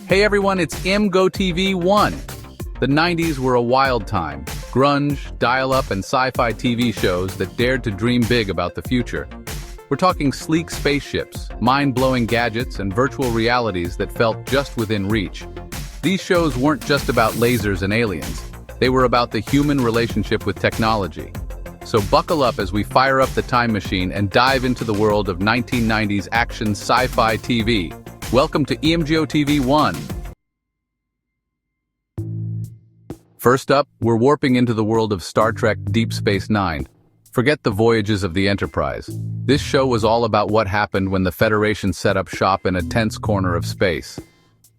Hey everyone, it's emgotv1. The 90s were a wild time. Grunge, dial-up, and sci-fi TV shows that dared to dream big about the future. We're talking sleek spaceships, mind-blowing gadgets, and virtual realities that felt just within reach. These shows weren't just about lasers and aliens. They were about the human relationship with technology. So buckle up as we fire up the time machine and dive into the world of 1990s action sci-fi TV. Welcome to emgotv1. First up, we're warping into the world of Star Trek Deep Space Nine. Forget the voyages of the Enterprise. This show was all about what happened when the Federation set up shop in a tense corner of space.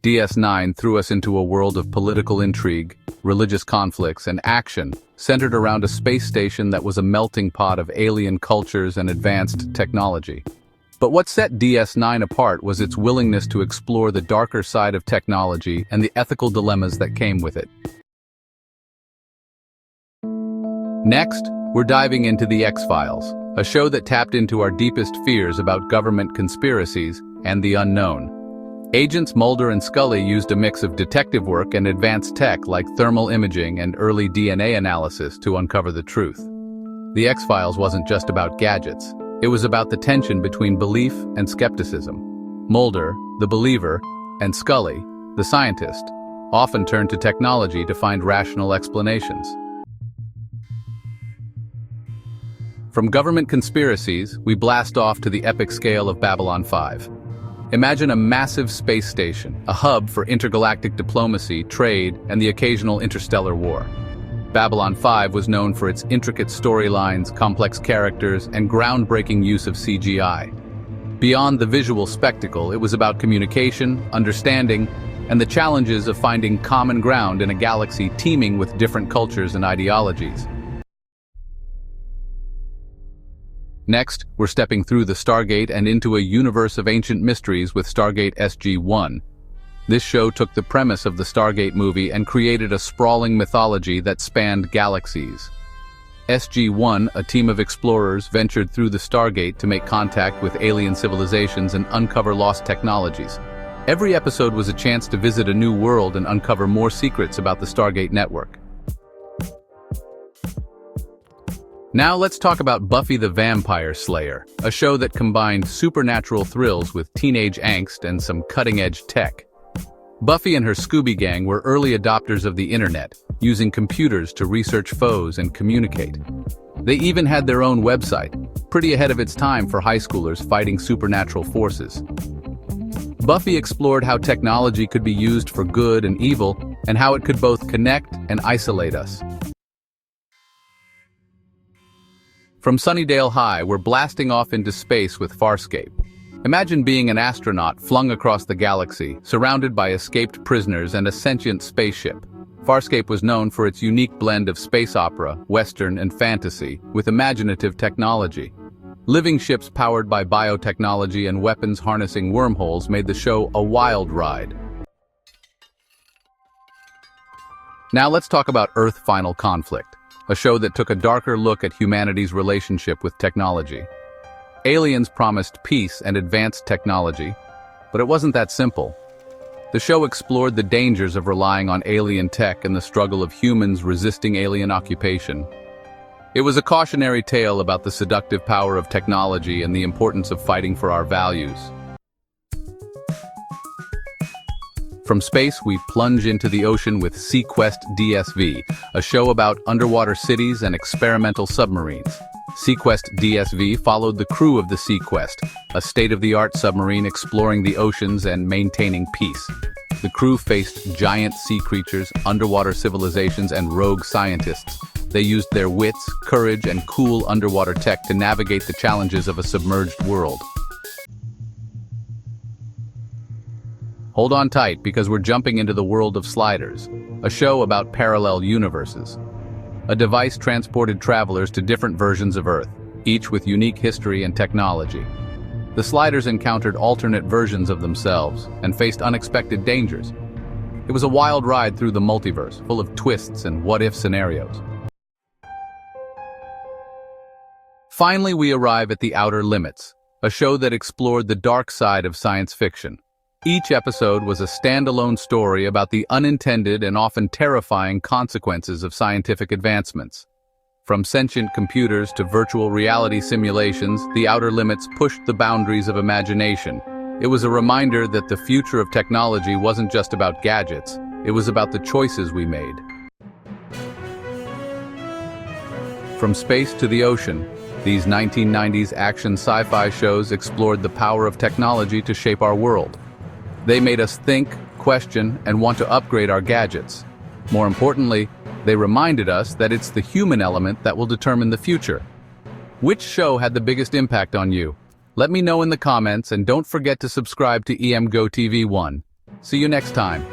DS9 threw us into a world of political intrigue, religious conflicts, and action, centered around a space station that was a melting pot of alien cultures and advanced technology. But what set DS9 apart was its willingness to explore the darker side of technology and the ethical dilemmas that came with it. Next, we're diving into The X-Files, a show that tapped into our deepest fears about government conspiracies and the unknown. Agents Mulder and Scully used a mix of detective work and advanced tech like thermal imaging and early DNA analysis to uncover the truth. The X-Files wasn't just about gadgets. It was about the tension between belief and skepticism. Mulder, the believer, and Scully, the scientist, often turned to technology to find rational explanations. From government conspiracies, we blast off to the epic scale of Babylon 5. Imagine a massive space station, a hub for intergalactic diplomacy, trade, and the occasional interstellar war. Babylon 5 was known for its intricate storylines, complex characters, and groundbreaking use of CGI. Beyond the visual spectacle, it was about communication, understanding, and the challenges of finding common ground in a galaxy teeming with different cultures and ideologies. Next, we're stepping through the Stargate and into a universe of ancient mysteries with Stargate SG-1. This show took the premise of the Stargate movie and created a sprawling mythology that spanned galaxies. SG-1, a team of explorers, ventured through the Stargate to make contact with alien civilizations and uncover lost technologies. Every episode was a chance to visit a new world and uncover more secrets about the Stargate network. Now let's talk about Buffy the Vampire Slayer, a show that combined supernatural thrills with teenage angst and some cutting-edge tech. Buffy and her Scooby Gang were early adopters of the internet, using computers to research foes and communicate. They even had their own website, pretty ahead of its time for high schoolers fighting supernatural forces. Buffy explored how technology could be used for good and evil, and how it could both connect and isolate us. From Sunnydale High, we're blasting off into space with Farscape. Imagine being an astronaut flung across the galaxy, surrounded by escaped prisoners and a sentient spaceship. Farscape was known for its unique blend of space opera, western, and fantasy, with imaginative technology. Living ships powered by biotechnology and weapons harnessing wormholes made the show a wild ride. Now let's talk about Earth Final Conflict, a show that took a darker look at humanity's relationship with technology. Aliens promised peace and advanced technology, but it wasn't that simple. The show explored the dangers of relying on alien tech and the struggle of humans resisting alien occupation. It was a cautionary tale about the seductive power of technology and the importance of fighting for our values. From space, we plunge into the ocean with SeaQuest DSV, a show about underwater cities and experimental submarines. SeaQuest DSV followed the crew of the SeaQuest, a state-of-the-art submarine exploring the oceans and maintaining peace. The crew faced giant sea creatures, underwater civilizations, and rogue scientists. They used their wits, courage, and cool underwater tech to navigate the challenges of a submerged world. Hold on tight, because we're jumping into the world of Sliders, a show about parallel universes. A device transported travelers to different versions of Earth, each with unique history and technology. The Sliders encountered alternate versions of themselves and faced unexpected dangers. It was a wild ride through the multiverse, full of twists and what-if scenarios. Finally, we arrive at The Outer Limits, a show that explored the dark side of science fiction. Each episode was a standalone story about the unintended and often terrifying consequences of scientific advancements. From sentient computers to virtual reality simulations, the outer limits pushed the boundaries of imagination. It was a reminder that the future of technology wasn't just about gadgets, it was about the choices we made. From space to the ocean, these 1990s action sci-fi shows explored the power of technology to shape our world. They made us think, question, and want to upgrade our gadgets. More importantly, they reminded us that it's the human element that will determine the future. Which show had the biggest impact on you? Let me know in the comments, and don't forget to subscribe to emgotv1. See you next time.